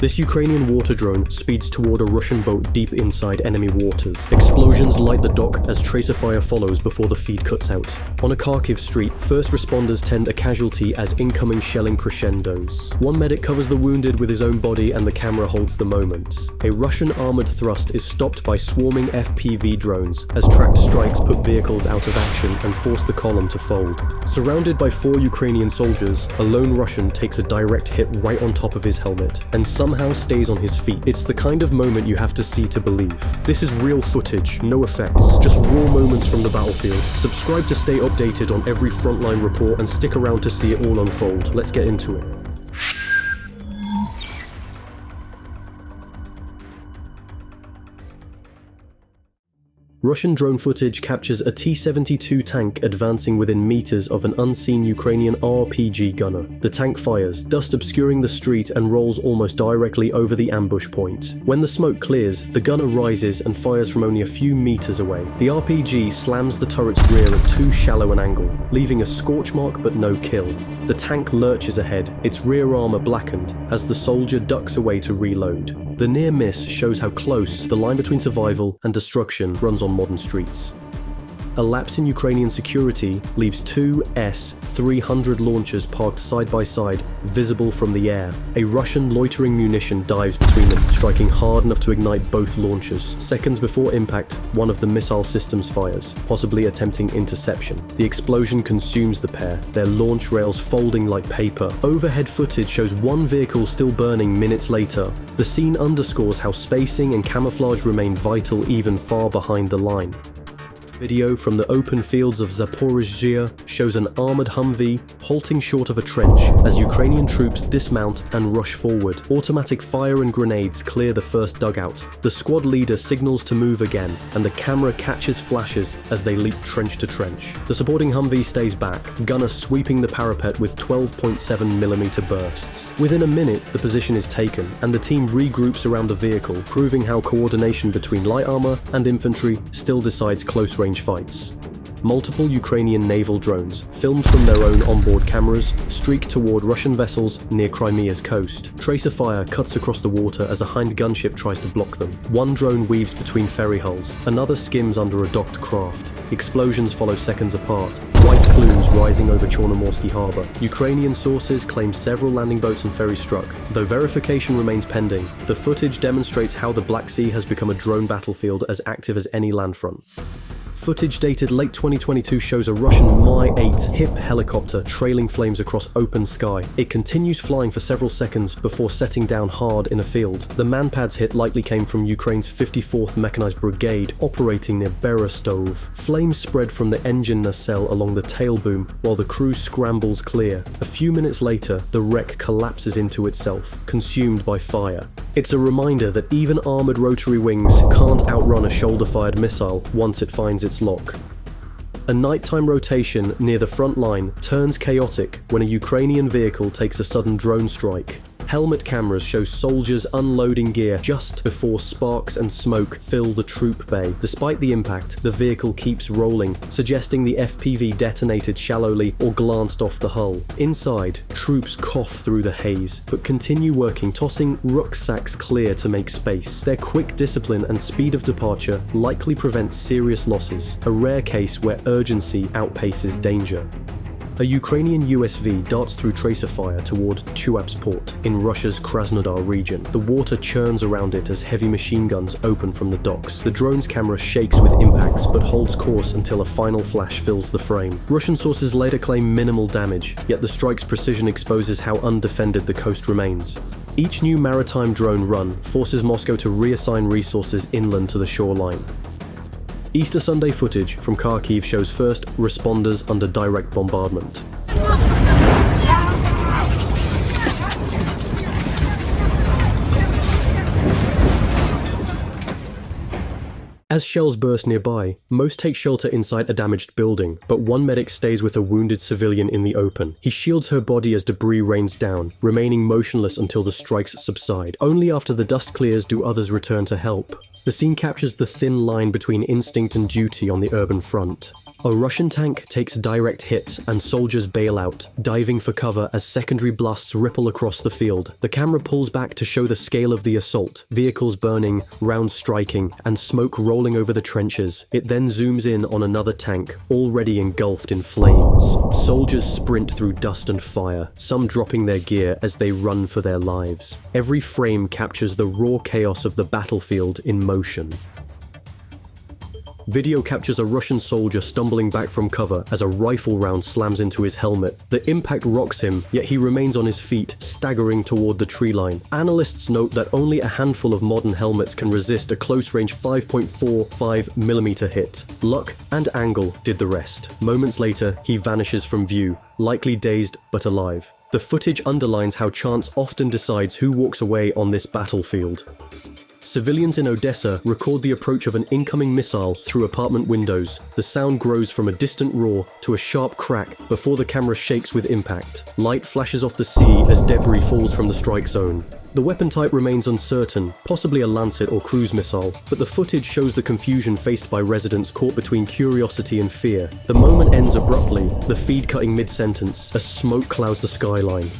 This Ukrainian water drone speeds toward a Russian boat deep inside enemy waters. Explosions light the dock as tracer fire follows before the feed cuts out. On a Kharkiv street, first responders tend a casualty as incoming shelling crescendos. One medic covers the wounded with his own body and the camera holds the moment. A Russian armored thrust is stopped by swarming FPV drones as tracked strikes put vehicles out of action and force the column to fold. Surrounded by 4 Ukrainian soldiers, a lone Russian takes a direct hit right on top of his helmet and somehow stays on his feet. It's the kind of moment you have to see to believe. This is real footage, no effects, just raw moments from the battlefield. Subscribe to stay updated on every Frontline report and stick around to see it all unfold. Let's get into it. Russian drone footage captures a T-72 tank advancing within meters of an unseen Ukrainian RPG gunner. The tank fires, dust obscuring the street, and rolls almost directly over the ambush point. When the smoke clears, the gunner rises and fires from only a few meters away. The RPG slams the turret's rear at too shallow an angle, leaving a scorch mark but no kill. The tank lurches ahead, its rear armor blackened, as the soldier ducks away to reload. The near miss shows how close the line between survival and destruction runs on modern streets. A lapse in Ukrainian security leaves 2 S-300 launchers parked side by side, visible from the air. A Russian loitering munition dives between them, striking hard enough to ignite both launchers. Seconds before impact, one of the missile systems fires, possibly attempting interception. The explosion consumes the pair, their launch rails folding like paper. Overhead footage shows one vehicle still burning minutes later. The scene underscores how spacing and camouflage remain vital even far behind the line. Video from the open fields of Zaporizhzhia shows an armoured Humvee halting short of a trench as Ukrainian troops dismount and rush forward. Automatic fire and grenades clear the first dugout. The squad leader signals to move again, and the camera catches flashes as they leap trench to trench. The supporting Humvee stays back, gunner sweeping the parapet with 12.7mm bursts. Within a minute, the position is taken, and the team regroups around the vehicle, proving how coordination between light armour and infantry still decides close-range fights. Multiple Ukrainian naval drones, filmed from their own onboard cameras, streak toward Russian vessels near Crimea's coast. Tracer fire cuts across the water as a Hind gunship tries to block them. One drone weaves between ferry hulls, another skims under a docked craft. Explosions follow seconds apart, white plumes rising over Chornomorski harbour. Ukrainian sources claim several landing boats and ferries struck. Though verification remains pending, the footage demonstrates how the Black Sea has become a drone battlefield as active as any land front. Footage dated late 2022 shows a Russian Mi-8 HIP helicopter trailing flames across open sky. It continues flying for several seconds before setting down hard in a field. The Manpad's hit likely came from Ukraine's 54th Mechanized Brigade operating near Berestov. Flames spread from the engine nacelle along the tail boom while the crew scrambles clear. A few minutes later, the wreck collapses into itself, consumed by fire. It's a reminder that even armoured rotary wings can't outrun a shoulder-fired missile once it finds its lock. A nighttime rotation near the front line turns chaotic when a Ukrainian vehicle takes a sudden drone strike. Helmet cameras show soldiers unloading gear just before sparks and smoke fill the troop bay. Despite the impact, the vehicle keeps rolling, suggesting the FPV detonated shallowly or glanced off the hull. Inside, troops cough through the haze, but continue working, tossing rucksacks clear to make space. Their quick discipline and speed of departure likely prevent serious losses, a rare case where urgency outpaces danger. A Ukrainian USV darts through tracer fire toward Chuap's port in Russia's Krasnodar region. The water churns around it as heavy machine guns open from the docks. The drone's camera shakes with impacts but holds course until a final flash fills the frame. Russian sources later claim minimal damage, yet the strike's precision exposes how undefended the coast remains. Each new maritime drone run forces Moscow to reassign resources inland to the shoreline. Easter Sunday footage from Kharkiv shows first responders under direct bombardment. As shells burst nearby, most take shelter inside a damaged building, but one medic stays with a wounded civilian in the open. He shields her body as debris rains down, remaining motionless until the strikes subside. Only after the dust clears do others return to help. The scene captures the thin line between instinct and duty on the urban front. A Russian tank takes a direct hit and soldiers bail out, diving for cover as secondary blasts ripple across the field. The camera pulls back to show the scale of the assault, vehicles burning, rounds striking, and smoke rolling over the trenches. It then zooms in on another tank, already engulfed in flames. Soldiers sprint through dust and fire, some dropping their gear as they run for their lives. Every frame captures the raw chaos of the battlefield in motion. Video captures a Russian soldier stumbling back from cover as a rifle round slams into his helmet. The impact rocks him, yet he remains on his feet, staggering toward the tree line. Analysts note that only a handful of modern helmets can resist a close-range 5.45mm hit. Luck and angle did the rest. Moments later, he vanishes from view, likely dazed but alive. The footage underlines how chance often decides who walks away on this battlefield. Civilians in Odessa record the approach of an incoming missile through apartment windows. The sound grows from a distant roar to a sharp crack before the camera shakes with impact. Light flashes off the sea as debris falls from the strike zone. The weapon type remains uncertain, possibly a Lancet or cruise missile, but the footage shows the confusion faced by residents caught between curiosity and fear. The moment ends abruptly, the feed cutting mid-sentence, as smoke clouds the skyline.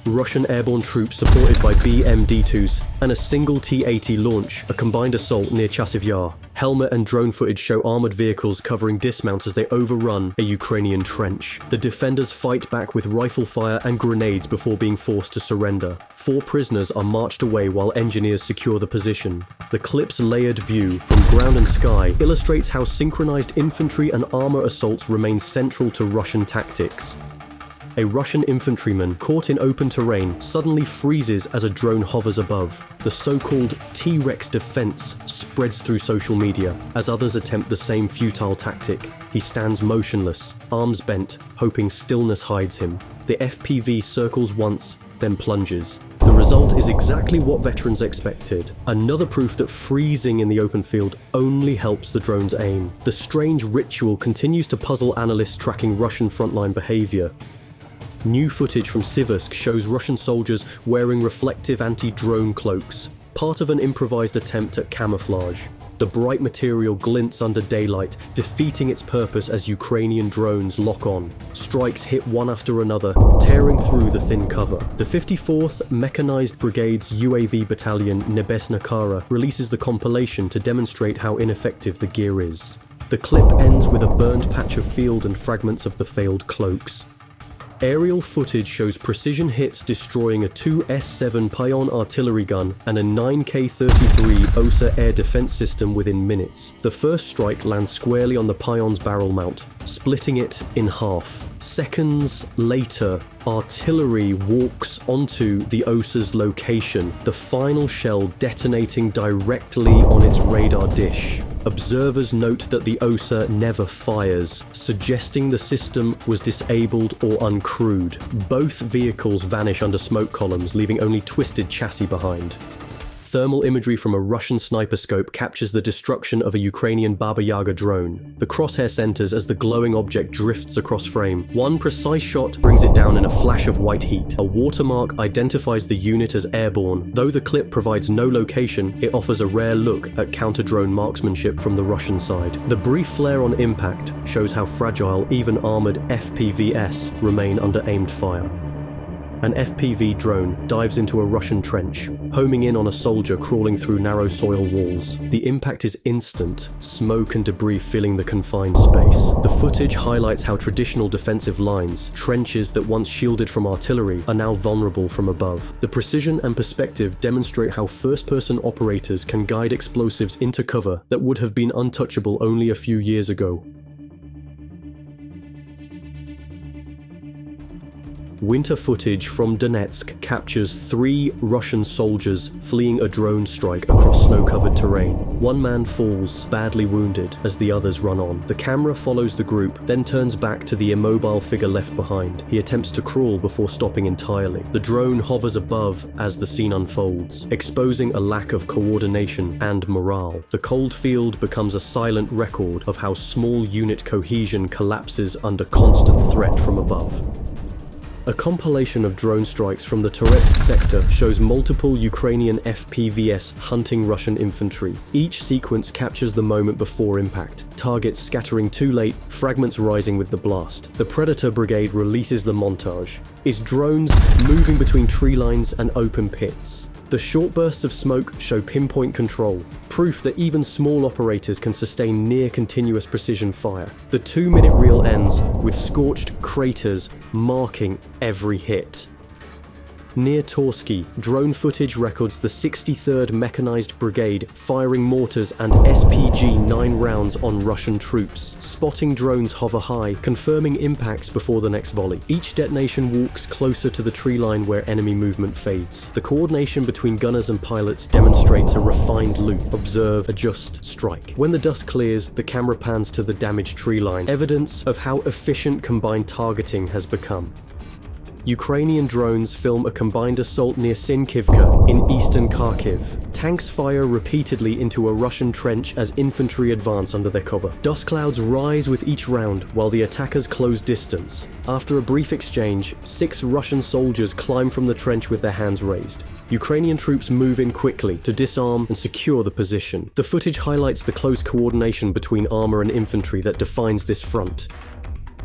Russian airborne troops supported by BMD-2s and a single T-80 launch a combined assault near Chasiv Yar. Helmet and drone footage show armored vehicles covering dismounts as they overrun a Ukrainian trench. The defenders fight back with rifle fire and grenades before being forced to surrender. 4 prisoners are marched away while engineers secure the position. The clip's layered view from ground and sky illustrates how synchronized infantry and armor assaults remain central to Russian tactics. A Russian infantryman caught in open terrain suddenly freezes as a drone hovers above. The so-called T-Rex defense spreads through social media as others attempt the same futile tactic. He stands motionless, arms bent, hoping stillness hides him. The FPV circles once, then plunges. The result is exactly what veterans expected. Another proof that freezing in the open field only helps the drone's aim. The strange ritual continues to puzzle analysts tracking Russian frontline behavior. New footage from Siversk shows Russian soldiers wearing reflective anti-drone cloaks, part of an improvised attempt at camouflage. The bright material glints under daylight, defeating its purpose as Ukrainian drones lock on. Strikes hit one after another, tearing through the thin cover. The 54th Mechanized Brigade's UAV battalion Nebesna Kara releases the compilation to demonstrate how ineffective the gear is. The clip ends with a burned patch of field and fragments of the failed cloaks. Aerial footage shows precision hits destroying a 2S7 Pion artillery gun and a 9K33 OSA air defense system within minutes. The first strike lands squarely on the Pion's barrel mount, splitting it in half. Seconds later, artillery walks onto the OSA's location, the final shell detonating directly on its radar dish. Observers note that the OSA never fires, suggesting the system was disabled or uncrewed. Both vehicles vanish under smoke columns, leaving only twisted chassis behind. Thermal imagery from a Russian sniper scope captures the destruction of a Ukrainian Baba Yaga drone. The crosshair centers as the glowing object drifts across frame. One precise shot brings it down in a flash of white heat. A watermark identifies the unit as airborne. Though the clip provides no location, it offers a rare look at counter-drone marksmanship from the Russian side. The brief flare on impact shows how fragile even armored FPVs remain under aimed fire. An FPV drone dives into a Russian trench, homing in on a soldier crawling through narrow soil walls. The impact is instant, smoke and debris filling the confined space. The footage highlights how traditional defensive lines, trenches that once shielded from artillery, are now vulnerable from above. The precision and perspective demonstrate how first-person operators can guide explosives into cover that would have been untouchable only a few years ago. Winter footage from Donetsk captures 3 Russian soldiers fleeing a drone strike across snow-covered terrain. One man falls, badly wounded, as the others run on. The camera follows the group, then turns back to the immobile figure left behind. He attempts to crawl before stopping entirely. The drone hovers above as the scene unfolds, exposing a lack of coordination and morale. The cold field becomes a silent record of how small unit cohesion collapses under constant threat from above. A compilation of drone strikes from the Toretsk sector shows multiple Ukrainian FPVs hunting Russian infantry. Each sequence captures the moment before impact, targets scattering too late, fragments rising with the blast. The Predator Brigade releases the montage, its drones moving between tree lines and open pits. The short bursts of smoke show pinpoint control, proof that even small operators can sustain near-continuous precision fire. The 2-minute reel ends with scorched craters marking every hit. Near Torsky, drone footage records the 63rd Mechanized Brigade firing mortars and SPG-9 rounds on Russian troops. Spotting drones hover high, confirming impacts before the next volley. Each detonation walks closer to the tree line where enemy movement fades. The coordination between gunners and pilots demonstrates a refined loop: observe, adjust, strike. When the dust clears, the camera pans to the damaged tree line, evidence of how efficient combined targeting has become. Ukrainian drones film a combined assault near Sinkivka in eastern Kharkiv. Tanks fire repeatedly into a Russian trench as infantry advance under their cover. Dust clouds rise with each round while the attackers close distance. After a brief exchange, 6 Russian soldiers climb from the trench with their hands raised. Ukrainian troops move in quickly to disarm and secure the position. The footage highlights the close coordination between armor and infantry that defines this front.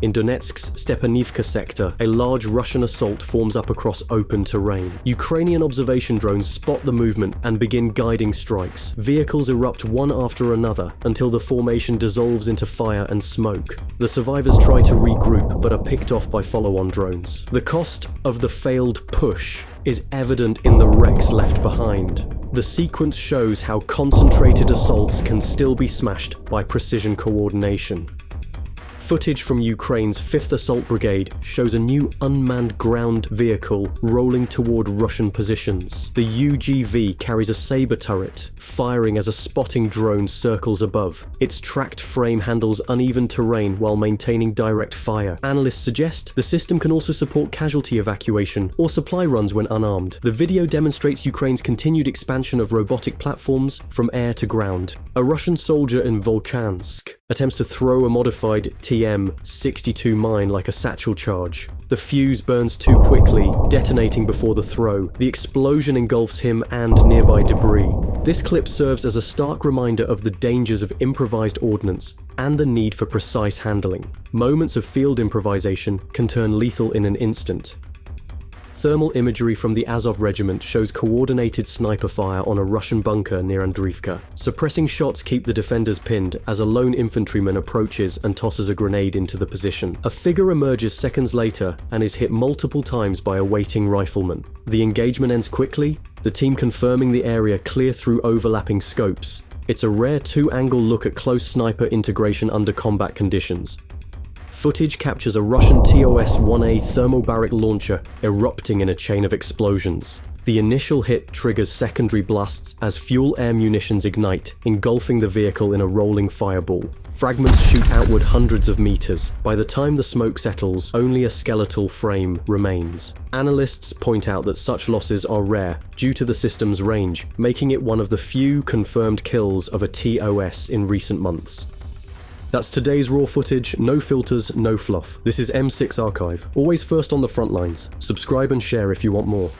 In Donetsk's Stepanivka sector, a large Russian assault forms up across open terrain. Ukrainian observation drones spot the movement and begin guiding strikes. Vehicles erupt one after another until the formation dissolves into fire and smoke. The survivors try to regroup but are picked off by follow-on drones. The cost of the failed push is evident in the wrecks left behind. The sequence shows how concentrated assaults can still be smashed by precision coordination. Footage from Ukraine's 5th Assault Brigade shows a new unmanned ground vehicle rolling toward Russian positions. The UGV carries a Sabre turret, firing as a spotting drone circles above. Its tracked frame handles uneven terrain while maintaining direct fire. Analysts suggest the system can also support casualty evacuation or supply runs when unarmed. The video demonstrates Ukraine's continued expansion of robotic platforms from air to ground. A Russian soldier in Volchansk attempts to throw a modified TM-62 mine like a satchel charge. The fuse burns too quickly, detonating before the throw. The explosion engulfs him and nearby debris. This clip serves as a stark reminder of the dangers of improvised ordnance and the need for precise handling. Moments of field improvisation can turn lethal in an instant. Thermal imagery from the Azov regiment shows coordinated sniper fire on a Russian bunker near Andriivka. Suppressing shots keep the defenders pinned as a lone infantryman approaches and tosses a grenade into the position. A figure emerges seconds later and is hit multiple times by a waiting rifleman. The engagement ends quickly, the team confirming the area clear through overlapping scopes. It's a rare 2-angle look at close sniper integration under combat conditions. Footage captures a Russian TOS-1A thermobaric launcher erupting in a chain of explosions. The initial hit triggers secondary blasts as fuel-air munitions ignite, engulfing the vehicle in a rolling fireball. Fragments shoot outward hundreds of meters. By the time the smoke settles, only a skeletal frame remains. Analysts point out that such losses are rare due to the system's range, making it one of the few confirmed kills of a TOS in recent months. That's today's raw footage, no filters, no fluff. This is M6 Archive, always first on the front lines. Subscribe and share if you want more.